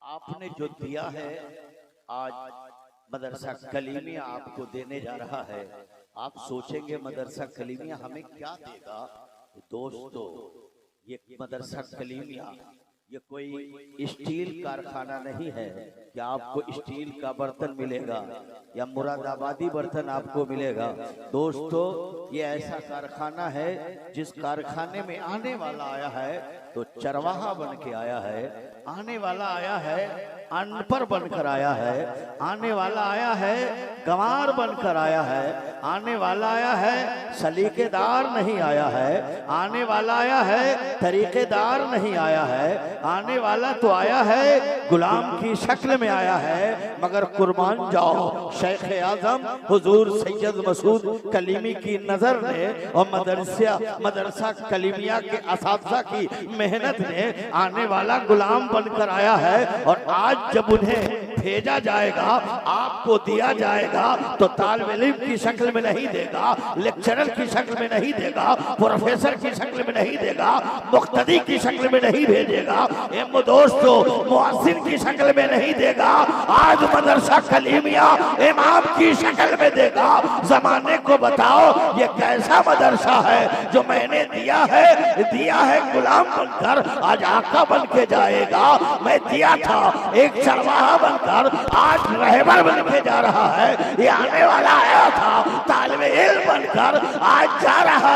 आपने जो दिया है आज मदरसा कलीमिया आपको देने जा रहा है। आप सोचेंगे मदरसा कलीमिया हमें क्या देगा। दोस्तों, ये मदरसा कलीमिया ये कोई स्टील कारखाना नहीं है कि आपको स्टील का बर्तन मिलेगा या मुरादाबादी बर्तन आपको मिलेगा। दोस्तों, ये ऐसा कारखाना है जिस कारखाने में आने वाला आया है तो चरवाहा बन के आया है, आने वाला आया है अनपढ़ बनकर आया है, आने वाला आया है गंवार बनकर आया है, आने वाला आया है सलीकेदार नहीं आया है, आने वाला आया है तरीकेदार नहीं आया है, आने वाला तो आया है गुलाम की शक्ल में आया है। मगर कुर्बान जाओ शेख आजम हुजूर सैयद मसूद कलीमी की नजर ने और मदरसा कलीमिया के असातिज़ा की मेहनत ने आने वाला गुलाम बनकर आया है। और आज जब उन्हें भेजा जाएगा, आपको दिया जाएगा, तो तालिब इल्म की शक्ल में नहीं देगा, लेक्चरर की शक्ल में नहीं देगा, प्रोफेसर की शक्ल में नहीं देगा, मुक्तदी की शक्ल में नहीं भेजेगा, दोस्तों मुअज्जिन की शक्ल में नहीं देगा। आज मदरसा कलीमिया इमाम की शक्ल में देगा। जमाने को बताओ ये कैसा मदरसा है जो मैंने दिया है गुलाम बनकर, आज आका बन के जाएगा। मैं दिया था एक चरवाहा बनकर, आज रहबर बन के जा रहा है। ये आने वाला आया था तालिब इल्म बनकर, आज जा रहा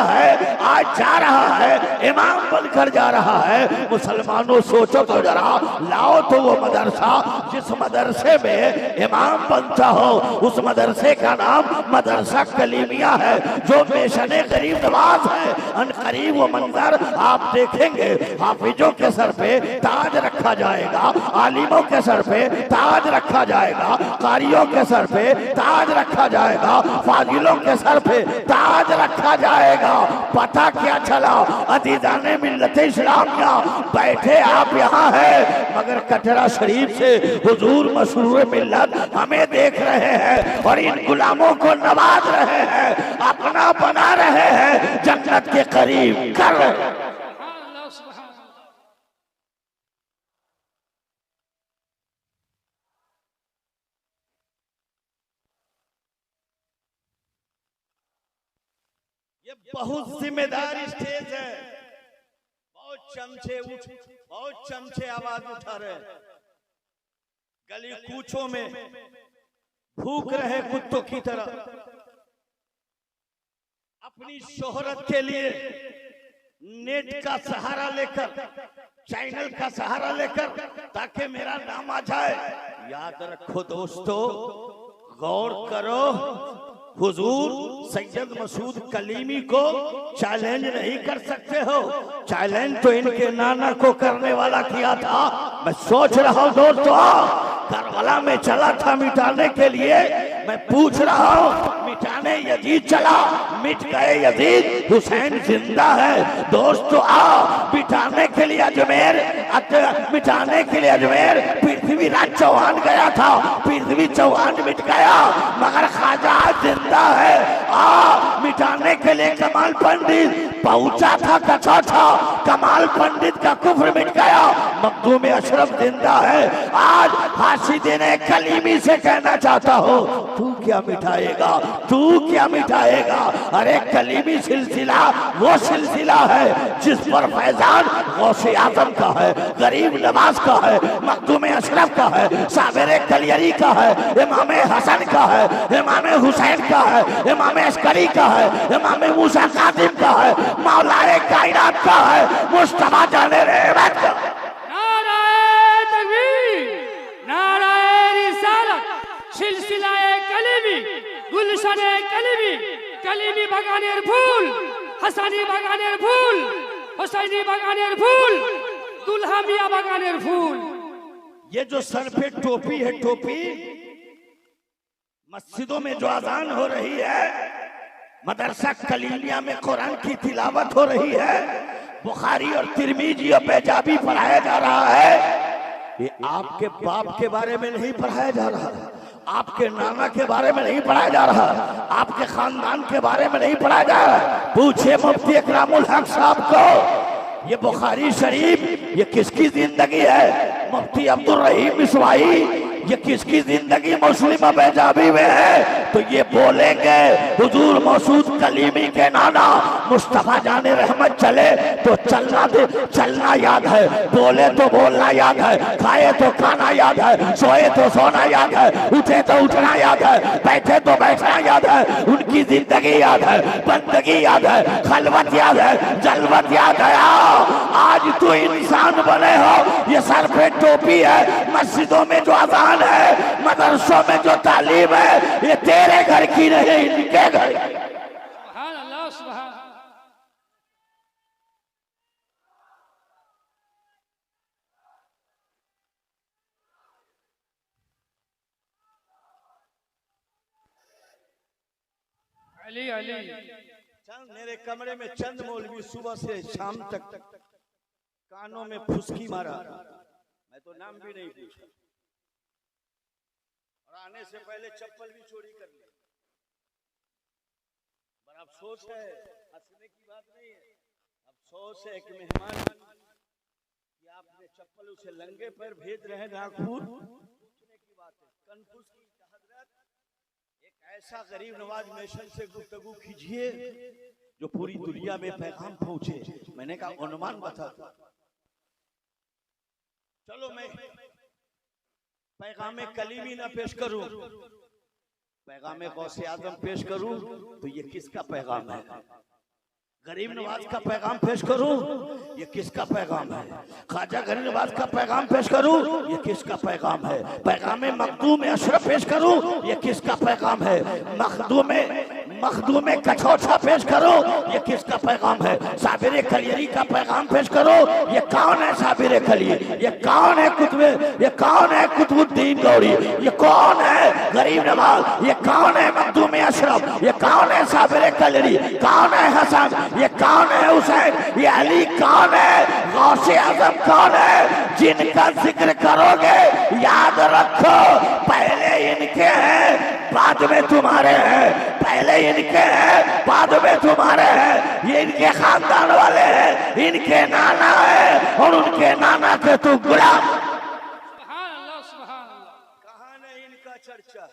है इमाम बनकर जा रहा है। मुसलमानों सोचो तो जरा, लाओ तो वो मदरसा जिस मदरसे में इमाम बनता हो, उस मदरसे का नाम मदरसा कलीमिया है जो बेशने गरीब नवाज है। अनकरीब वो मंजर आप देखेंगे, हाफिजों के सर पे ताज रखा जाएगा, आलिमों के सर पे ताज रखा जाएगा, कारियों के सर पे ताज रखा जाएगा, फाजिलों के सर पे ताज रखा जाएगा। पता क्या चला अजीज़ाने मिल्लत इस्लामिया, बैठे आप यहाँ है मगर कटरा शरीफ से हुजूर मशहूर मिल्लत हमें देख रहे हैं और इन गुलामों को नवाज रहे हैं, अपना बना रहे हैं, जन्नत के करीब कर रहे हैं। ये बहुत जिम्मेदार स्टेज है। बहुत चमचे आवाज उठा रहे, गली कूचों में भूख रहे कुत्तों की तरह, अपनी शोहरत के लिए नेट का सहारा लेकर, चैनल का सहारा लेकर, ताकि मेरा नाम आ जाए। याद रखो दोस्तों, गौर करो, हुजूर सैयद मसूद कलीमी को चैलेंज नहीं कर सकते हो। चैलेंज तो इनके नाना को करने वाला किया था। मैं सोच रहा हूँ दोस्तों, करबला में चला था मिटाने के लिए, मैं पूछ रहा हूँ मिटाने यजीद चला, मिट गए यजीद, हुसैन जिंदा है। दोस्तों आओ मिटाने के लिए अजमेर, मिटाने के लिए अजमेर पृथ्वीराज चौहान गया था, पृथ्वी चौहान मिट गया मगर ख्वाजा जिंदा है। मिटाने के लिए कमाल पंडित पहुंचा था, कचा था, कमाल पंडित का कुफ्र मिट गया, मखदूम अशरफ जिंदा है। आज हाशिदीन कलीमी से कहना चाहता हूँ, तू क्या मिटाएगा, तू क्या मिटाएगा। अरे कलीमी सिलसिला वो सिलसिला है जिस पर फैजान गौसे आजम का है, गरीब नवाज का है, मखदूम अशरफ का है, साबिर कलियरी का है, इमाम हसन का है, इमाम हुसैन का है, इमाम अस्करी का है, इमाम मूसा कासिम का है, मौलाए कायनात का है, मुस्तफा जाने रहमत का। नाराए तकबीर, नाराए रिसालत, सिलसिलाए कलीमी, गुलशने कलीमी, कलीमी बागानेर फूल, हसानी बागानेर फूल, हुसैनी बागानेर फूल, दुल्हा मियां बागानेर फूल। ये जो सर पे टोपी है, टोपी मस्जिदों में जो अजान हो रही है, मदरसा कलीमिया में कुरान की तिलावत हो रही है, बुखारी और तिरमिजी और पंजाबी पढ़ाया जा रहा है, ये आपके बाप के बारे में नहीं पढ़ाया जा रहा, आपके नाना के बारे में नहीं पढ़ाया जा रहा, आपके खानदान के बारे में नहीं पढ़ाया जा रहा। पूछे मुफ्ती इकरामुल हक साहब को, ये बुखारी शरीफ ये किसकी जिंदगी है? मुफ्ती अब्दुल रहीम मिसवाई ये किसकी जिंदगी मुस्लिम पंजाबी में है तो ये बोलेंगे हुजूर मौसूद कलीमी के नाना मुस्तफा जाने रहमत चले तो चलना याद है, बोले तो बोलना याद है, खाए तो खाना याद है, सोए तो सोना याद है, उठे तो उठना याद है, बैठे तो बैठना याद है। उनकी जिंदगी याद है, बंदगी याद है, खलवत याद है, जलवत याद है। आज तो इंसान बने हो, ये सर पे टोपी है, मस्जिदों में जो अजान है, मदरसों में जो तालीम है, ये तेरे घर की नहीं इनके घर की। सुभान अल्लाह सुभान। अली अली मेरे कमरे में चंद मौलवी सुबह से शाम तक कानों में फुसकी मारा, मैं तो नाम भी नहीं पूछा और आने से पहले चप्पल भी चोरी कर ली। पर अफसोस है, हंसने की बात नहीं है, अफसोस है कि मेहमान कि आपने चप्पल उसे लंगे पैर भेज रहे हैं नागपुर। पूछने की बात है, कन्फ्यूज की हजरत एक ऐसा गरीब नवाज मिशन से गुफ्तगू कीजिए जो पूरी दुनिया में पैगाम पहुंचे। मैंने कहा अनुमान बता, चलो मैं पैगाम कलीमी ना पेश करूं, पैगाम गौसे आजम पेश करूं तो ये किसका पैगाम है? गरीब नवाज का पैगाम पेश करूं, ये किसका पैगाम है? ख्वाजा गरीब नवाज का पैगाम पेश करूं, ये किसका पैगाम है? पैगाम मखदूम अशरफ पेश करूं, ये किसका पैगाम है? मखदूम कछोछा पेश करो, ये किसका पैगाम है? साबिर कलियरी का पैगाम पेश करो, ये कौन है साबिर कलियरी? ये कौन है ये कौन है कुतुबुद्दीन गौरी? ये कौन है गरीब नवाज? ये कौन है मखदूम अशरफ? ये कौन है साबिर कलियरी? कौन है हसन? ये कौन है हुसैन? ये अली कौन है? गौसे आजम कौन है? जिनका जिक्र करोगे याद रखो पहले इनके हैं बाद में तुम्हारे हैं, पहले इनके हैं बाद में तुम्हारे हैं। ये इनके खानदान वाले हैं, इनके नाना है और उनके नाना के तू गुलाम। सुभान अल्लाह सुभान अल्लाह। कहां है इनका चर्चा?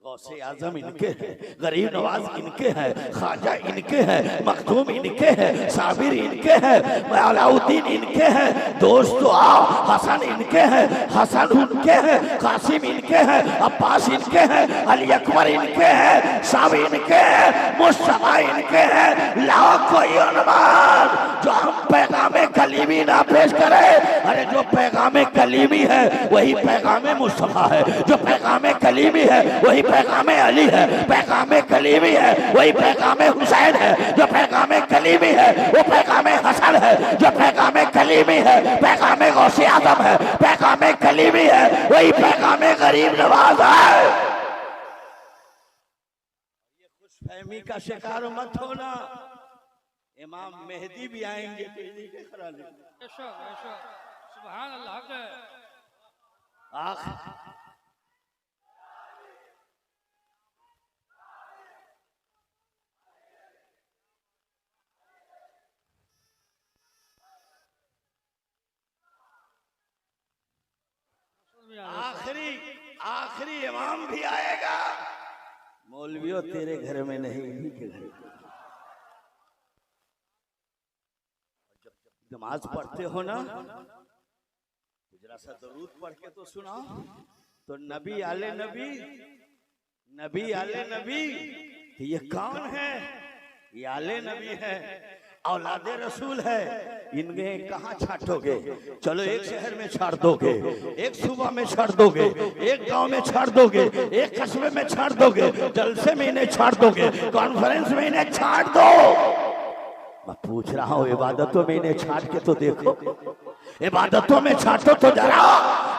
गौसे आजम इनके हैं, गरीब नवाज इनके हैं, ख्वाजा इनके हैं, मखदूम इनके हैं, साबिर इनके हैं, अलाउद्दीन इनके हैं। दोस्तों आओ, हसन इनके हैं, हसन उनके हैं, कासिम इनके हैं, अब्बास इनके हैं, अली अकबर इनके हैं, सब इनके हैं, मुस्तफा इनके हैं। लाओ कोई अनुमान जो हम पैगाम कलीमी ना पेश करे। अरे जो पैगाम कलीमी है वही पैगाम मुस्तफा है, जो पैगाम कलीमी है वही पैगाम अली है, पैगाम कलीमी है वही पैगाम हुसैन है, जो पैगाम कलीमी है वो पैगाम हसन है, जो पैगाम कलीमी है पैगाम गौसे आजम है, पैगाम कलीमी है वही पैगाम गरीब नवाज है। ये खुशफहमी का शिकार मत होना, इमाम मेहदी भी आएंगे तेजी के खराने। सुभान अल्लाह के आखिरी इमाम भी आएगा। मौलवियों तेरे घर में नहीं, इन्हीं के घर में। जब नमाज पढ़ते हो ना तो जरा सा दरूद पढ़ के तो सुनाओ। तो नबी आले नबी, नबी आले नबी, ये कौन है? ये आले नबी है, औलादे रसूल है। इन्हें कहाँ छाटोगे? चलो एक शहर में छाड़ दोगे, एक सूबा में छाड़ दोगे, एक गांव में छाड़ दोगे, एक कस्बे में छाड़ दोगे, जलसे में इन्हें छाड़ दोगे, कॉन्फ्रेंस में इन्हें छाड़ दो। मैं पूछ रहा हूँ इबादतों में इन्हें छाट के तो देखो, इबादतों में छाटो तो जरा।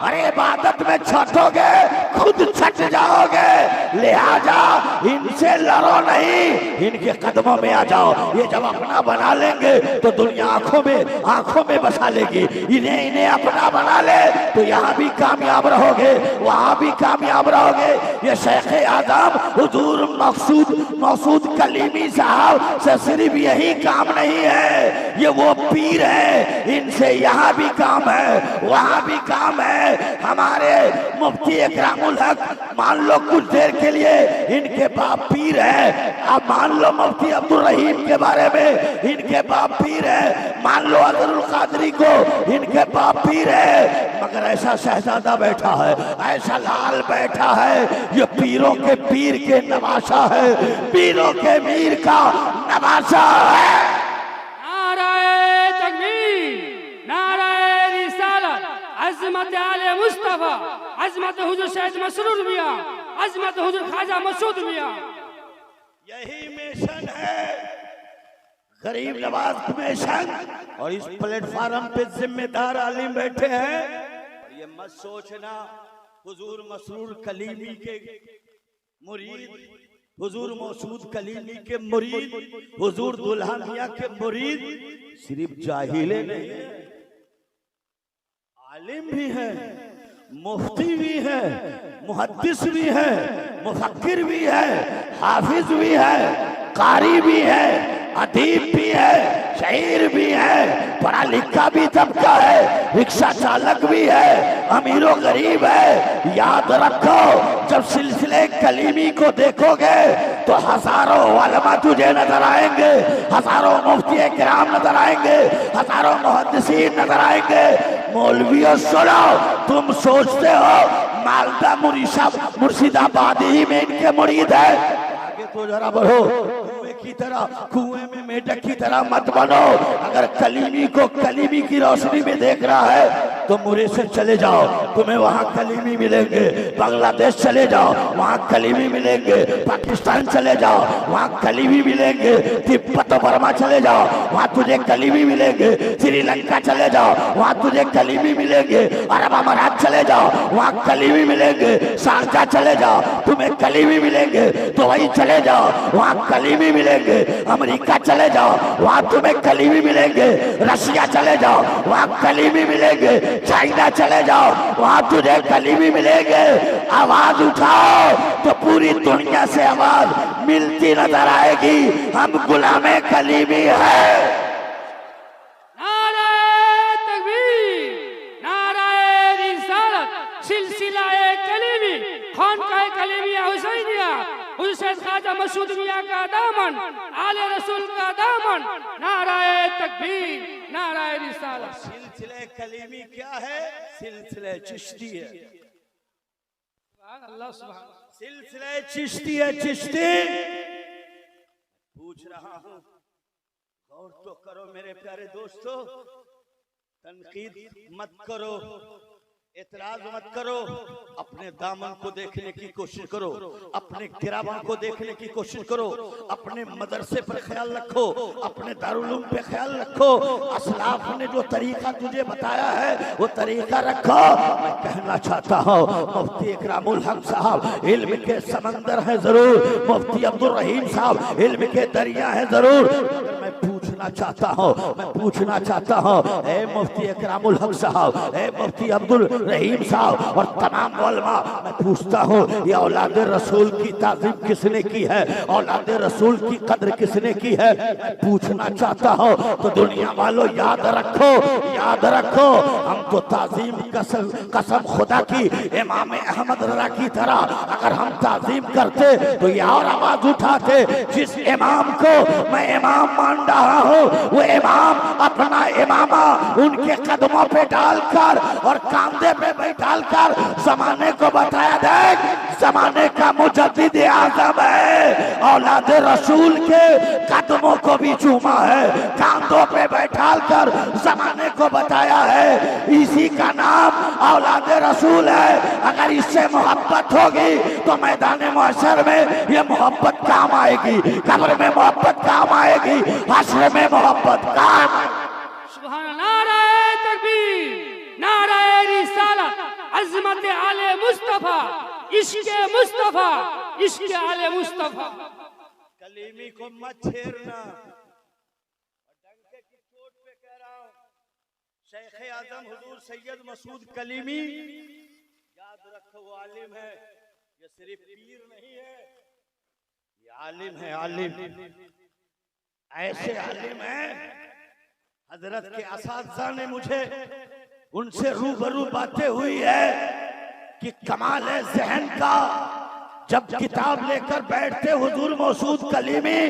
अरे इबादत में छाटोगे खुद छट जाओगे, लिहाजा इनसे लड़ो नहीं, इनके कदमों में आ जाओ। ये जब अपना बना लेंगे तो दुनिया आंखों में बसा लेगी। इन्हें अपना बना ले तो यहाँ भी कामयाब रहोगे, वहाँ भी कामयाब रहोगे। ये शेख आजम हुजूर मकसूद कलीमी साहब से सिर्फ यही काम नहीं है, ये वो पीर है, इनसे यहाँ भी काम है, वहाँ भी काम है। हमारे मुफ्ती इकरामुल हक मान लो कुछ देर के लिए इनके बाप पीर है, अब मान लो मुफ्ती अब्दुल रहीम के बारे में इनके बाप पीर है, मान लो अजरुल कादरी को इनके बाप पीर है, मगर ऐसा शहजादा बैठा है, ऐसा लाल बैठा है, ये पीरों के पीर के नवासा है, पीरों के मीर का नवासा है। नाराए तकबीर, नाराए रिसालत, अज़मत आले मुस्तफा, अज़मत हुजूर सैयद मसरूर मियां, अज़मत हुजूर ख्वाजा मसूद मियां। यही मिशन है गरीब नवाज मिशन, और इस प्लेटफार्म पे जिम्मेदार आलिम बैठे हैं। ये मत सोचना हुजूर मसरूर कलीमी के मुरीद, हुजूर मसूद कलीमी के मुरीद, हुजूर दुल्हा मियां के मुरीद सिर्फ जाहिले नहीं, आलिम भी है, मुफ्ती भी है, मुहद्दिस भी है, मुफक्किर भी है, हाफिज भी है, कारी भी है, अदीब भी है, शायर भी है, पढ़ा लिखा भी तबका है, रिक्शा चालक भी है, अमीरो गरीब है। याद रखो जब सिलसिले कलीमी को देखोगे तो हजारों उलमा तुझे नजर आएंगे, हजारों मुफ्ती किराम नजर आएंगे, हजारों मुहद्दिसीन नजर आएंगे। मौलवियों सुनो, तुम सोचते हो मालदा मुर्शिदाबाद ही में इनके मुरीद है, आगे तो जरा बढ़ो, कुएं में मेढक की तरह मत बनो। अगर कलीमी को कलीमी की रोशनी में देख रहा है तो मुरे से चले जाओ, तुम्हें वहाँ कलीमी मिलेंगे। बांग्लादेश चले जाओ, वहाँ कलीमी मिलेंगे। पाकिस्तान चले जाओ, वहाँ कलीमी मिलेंगे। तिब्बत बर्मा चले जाओ, वहाँ तुझे कलीमी मिलेंगे। श्रीलंका चले जाओ, वहाँ तुझे कलीमी मिलेंगे। अरब अमारात चले जाओ, वहाँ कलीमी मिलेंगे। शारजा चले जाओ, तुम्हें कलीमी मिलेंगे। दुबई चले जाओ, वहाँ कलीमी मिलेंगे। अमेरिका चले जाओ, वहाँ तुम्हें कलीमी मिलेंगे। रशिया चले जाओ, वहाँ कलीमी मिलेंगे। चाइना चले जाओ, वहाँ तुझे कलीमी मिलेंगे। आवाज उठाओ तो पूरी दुनिया से आवाज मिलती नजर आएगी, हम गुलामे कलीमी है। नाराए तकबीर, नाराए रिसालत, सिलसिलाए कलीमी, खानकाए कलीमिया हुसैनिया, हुसैन ख्वाजा मसूद मियां का दामन, आले रसूल का दामन। नाराए तकबीर, नाराए रिसालत। सिलसिले कलीमी क्या है? सिलसिले चिश्ती है। अल्लाह सुभान, सिलसिले चिश्ती है। चिश्ती पूछ रहा हूँ, गौर तो करो मेरे प्यारे दोस्तों, तनकीद मत करो, एतराज मत करो, अपने दामन को देखने की कोशिश करो, अपने गिरावन को देखने की कोशिश करो, अपने मदरसे पर ख्याल रखो, अपने दारुल पे ख्याल रखो। असलाफ ने जो तरीका तुझे बताया है वो तरीका रखो। मैं कहना चाहता हूँ मुफ्ती इकरामुल हक साहब इल्म के समंदर है जरूर, मुफ्ती अब्दुल रहीम साहब इल्म के दरिया है जरूर। मैं पूछना चाहता हूँ ए मुफ्ती इकरामुल हक साहब, ए मुफ्ती अब्दुल रहीम साहब और तमाम उलमा, मैं पूछता हूँ ये औलाद रसूल की ताज़ीम किसने की है? औलाद रसूल की कद्र किसने की है? मैं पूछना चाहता हूँ। तो दुनिया वालों याद रखो, हम तो ताज़ीम कसम खुदा की इमाम अहमद रज़ा की तरह अगर हम ताज़ीम करते तो ये और आवाज उठाते, जिस इमाम को मैं इमाम मान रहा हूँ वो इमाम अपना इमामा उनके कदमों पे डालकर और कांधे पे बैठालकर जमाने को बताया, देख जमाने का मुजद्दिद आज़म है, औलाद रसूल के कदमों को भी चूमा है, कांधों पे बैठालकर जमाने को बताया है। इसी का नाम औलाद रसूल है। अगर इससे मोहब्बत होगी तो मैदान महशर में ये मोहब्बत काम आएगी, कब्र में मोहब्बत काम आएगी, हश्र में मोहब्बत काम। सुभान अल्लाह। नाराए तकबीर, नाराए रिसालत, अज़मत आले मुस्तफा, इश्क़े मुस्तफा, इश्क़े आले मुस्तफा। कलीमी को मत छेड़ना, डंके की चोट पे कह रहा हूं, शेख आजम हुजूर सैयद मसूद कलीमी, याद रखो वो आलिम है, ये सिर्फ पीर नहीं है, ये आलिम है, आलिम। ऐसे आलिम है, हजरत के असातिज़ा ने मुझे उनसे रूबरू बातें हुई है कि कमाल है ज़हन का, जब किताब लेकर बैठते हुजूर मसूद कलीमी,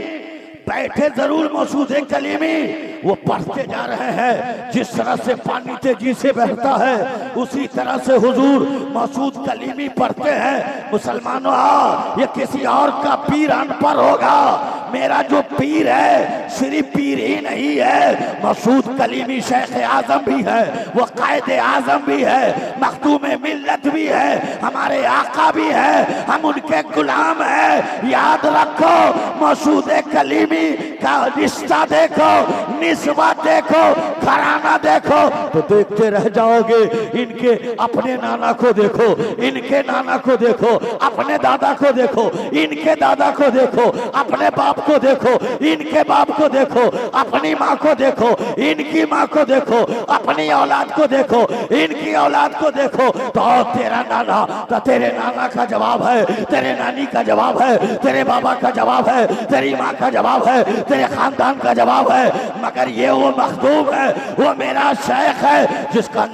बैठे जरूर मसूद कलीमी, वो पढ़ते जा रहे हैं, जिस तरह से पानी तेजी से बहता है उसी तरह से हुजूर मसूद कलीमी पढ़ते हैं। मुसलमानों, ये किसी और का पीर अनपढ़ होगा, मेरा जो पीर है सिर्फ पीर ही नहीं है, मसूद कलीमी शेख आजम भी है, वो कायद आजम भी है, मखदूम मिल्लत भी है, हमारे आका भी है, हम उनके गुलाम हैं। याद रखो मसूद कलीमी का रिश्ता देखो, निस्बत देखो, घराना देखो तो देखते रह जाओगे। इनके अपने नाना को देखो, इनके नाना को देखो, अपने दादा को देखो, इनके दादा को देखो, अपने बाप को देखो, इनके बाप को देखो, अपनी माँ को देखो, इनकी माँ को देखो, अपनी औलाद को देखो, इनकी औलाद को देखो, तो तेरा नाना तो तेरे नाना का जवाब है, तेरे नानी का जवाब है, तेरे बाबा का जवाब है, तेरी माँ का जवाब है, तेरे खानदान का जवाब है। मगर ये वो मखदूम है, वो मेरा शेख है, जिसका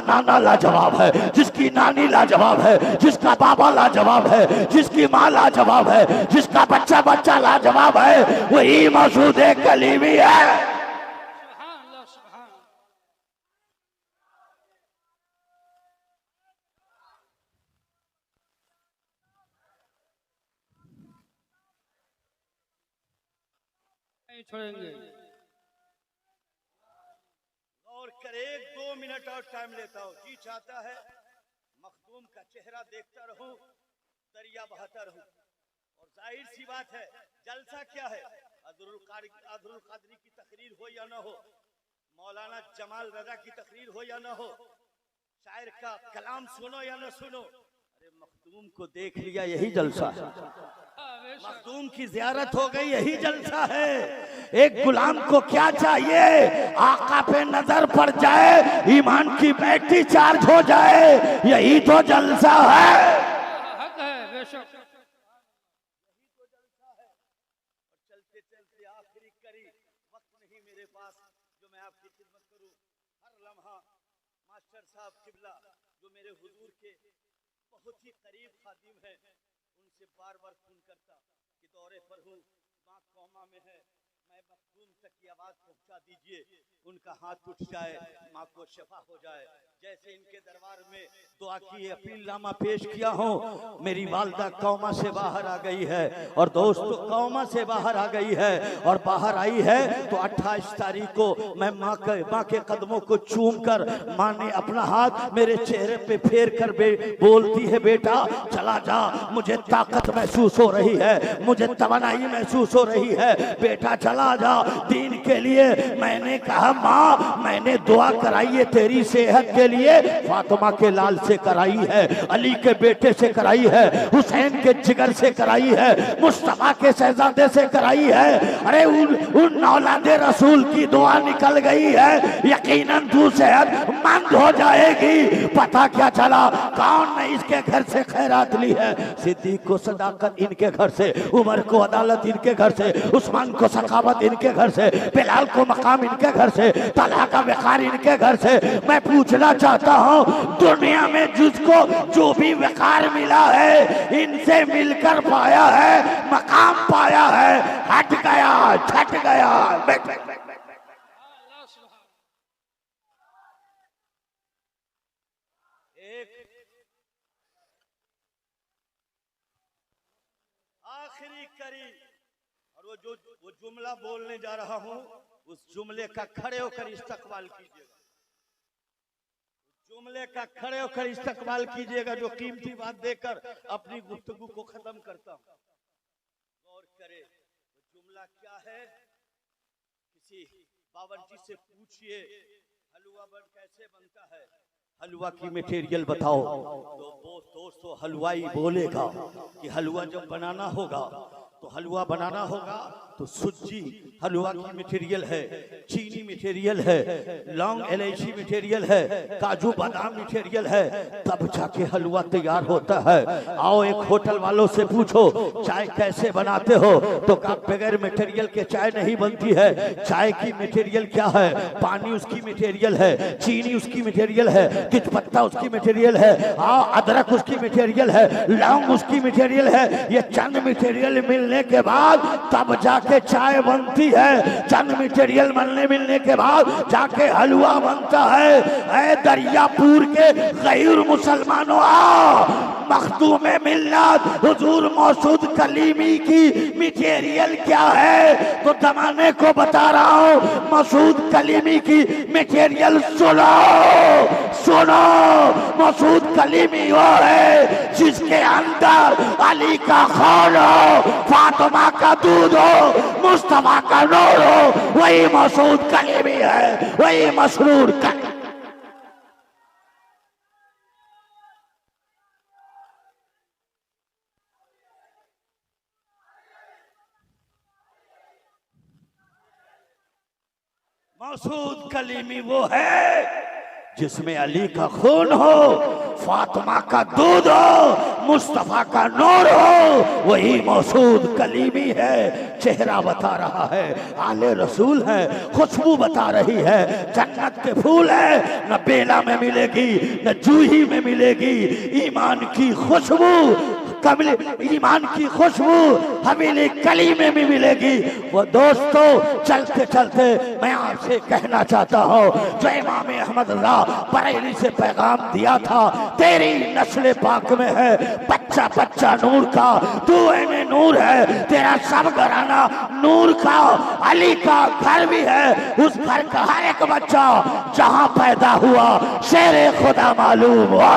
नाना लाजवाब है, जिसकी नानी लाजवाब है, जिसका बाबा लाजवाब है, जिसकी माँ लाजवाब है, जिसका बच्चा बच्चा लाजवाब है, वही मसूद कलीमी है। नहीं छोड़ेंगे। और करे 2 मिनट और टाइम लेता हूँ, जी चाहता है मखदूम का चेहरा देखता रहूं, दरिया बहाता रहूं। और जाहिर सी बात है, जलसा क्या है, अदरुल कादरी की तकरीर हो या ना हो, मौलाना जमाल रजा की तकरीर हो या ना हो, शायर का कलाम सुनो या ना सुनो, अरे मखदूम को देख लिया यही जलसा है, मखदूम की जियारत हो गई यही जलसा है। एक गुलाम को क्या चाहिए, आका पे नजर पड़ जाए, ईमान की बैटरी चार्ज हो जाए, यही तो जलसा है। हक है बेशक। चलते चलते आखिरी करी, वक्त नहीं मेरे पास जो मैं आपकी खिदमत करूं। हर लम्हा मास्टर साहब किबला जो मेरे हुजूर के बहुत ही करीब खादिम है, उनसे बार बार फोन करता कि दौरे पर हूँ, माँ कोमा में है, मैं मखदूम तक की आवाज पहुंचा दीजिए, उनका हाथ उठ जाए, माँ को शिफा हो जाए। जैसे इनके दरबार में दुआ की अपील नामा पेश किया हूँ, मेरी वालदा कौमा से बाहर आ गई है, और दोस्तों कौमा से बाहर आ गई है, और बाहर आई है तो 28 तारीख को मैं माँ के कदमों को चूम कर, माँ ने अपना हाथ मेरे चेहरे पे फेर कर बोलती है, बेटा चला जा, मुझे ताकत महसूस हो रही है, मुझे तवानाई महसूस हो रही है, बेटा चला जा दीन के लिए। मैंने कहा माँ, मैंने दुआ कराई है तेरी सेहत के लिए, फातिमा के लाल से कराई है, अली के बेटे से कराई है, हुसैन के जिगर से कराई है, मुस्तफा के शहजादे से कराई है। अरे उन औलादे रसूल की दुआ निकल गई है, यकीनन तू सेहतमंद हो जाएगी। पता क्या चला, कौन ने इसके घर से खैरात ली है, सिद्दीक को सदाकत इनके घर से, उमर को अदालत इनके घर से, उस्मान को सखावत इनके घर से, बिलाल को मकाम इनके घर से, तलहा का वक़ार इनके घर से। मैं पूछना चाहता हूँ, दुनिया में जिसको जो भी वक़ार मिला है, इनसे मिलकर पाया है, मकाम पाया है, हट गया, छट गया। आखिरी करी, और वो जुमला बोलने जा रहा हूं, उस जुमले का खड़े होकर इस्तकबाल कीजिएगा, जुमले का खड़े होकर इस्तकबाल कीजिएगा, जो कीमती बात देकर अपनी गुफ्तगू को खत्म करता हूं। गौर करे वो जुमला क्या है, किसी बावर्ची से पूछिए हलवा कैसे बनता है, हलवा की मटेरियल बताओ। तो दोस्तों हलवाई बोलेगा कि हलवा जब बनाना होगा तो हलवा बनाना होगा तो सूजी हलवा की मटेरियल है, चीनी मटेरियल है, लौंग इलायची मटेरियल है, काजू बादाम मटेरियल है, तब जाके हलवा तैयार होता है। आओ एक होटल वालों से पूछो चाय कैसे बनाते हो, तो कहा बगैर मटेरियल के चाय नहीं बनती है। चाय की मटेरियल क्या है? पानी उसकी मटेरियल है, चीनी उसकी मटेरियल है, तेज पत्ता उसकी मटेरियल है, अदरक उसकी मटेरियल है, लौंग उसकी मटेरियल है। ये चंद मटेरियल मिलने के बाद तब जाके चाय बनती है। चंद मटेरियल मिलने के बाद जाके हलवा बनता है। ऐ दरियापुर के गैर मुसलमानों, मखदूम मिल्लत हुजूर मौसूद कलीमी की मटेरियल क्या है? तो जमाने को बता रहा हूं मौसूद कलीमी की मटेरियल सुनो सुनो। मौसूद कलीमी वो है जिसके अंदर अली का खून हो, फातिमा का दूध हो, मुस्तफा का नूर हो। वही मौसूद कलीमी है, वही मसरूर कलीमी। मौसूद कलीमी वो है जिसमें अली का खून हो, फातिमा का दूध हो, मुस्तफा का नूर हो। वही मौसूद कलीमी है। चेहरा बता रहा है आले रसूल है, खुशबू बता रही है जन्नत के फूल है। न बेला में मिलेगी न जूही में मिलेगी ईमान की खुशबू। ईमान की खुशबू हवेली कली में भी मिलेगी। वो दोस्तों चलते चलते मैं आपसे कहना चाहता हूँ जो इमाम अहमद रज़ा बरेली से पैगाम दिया था, तेरी नस्ल पाक में है बच्चा बच्चा नूर का, तू एने नूर है, तेरा सब घराना नूर का। अली का घर भी है, उस घर का हर एक बच्चा जहाँ पैदा हुआ शेर खुदा मालूम हुआ।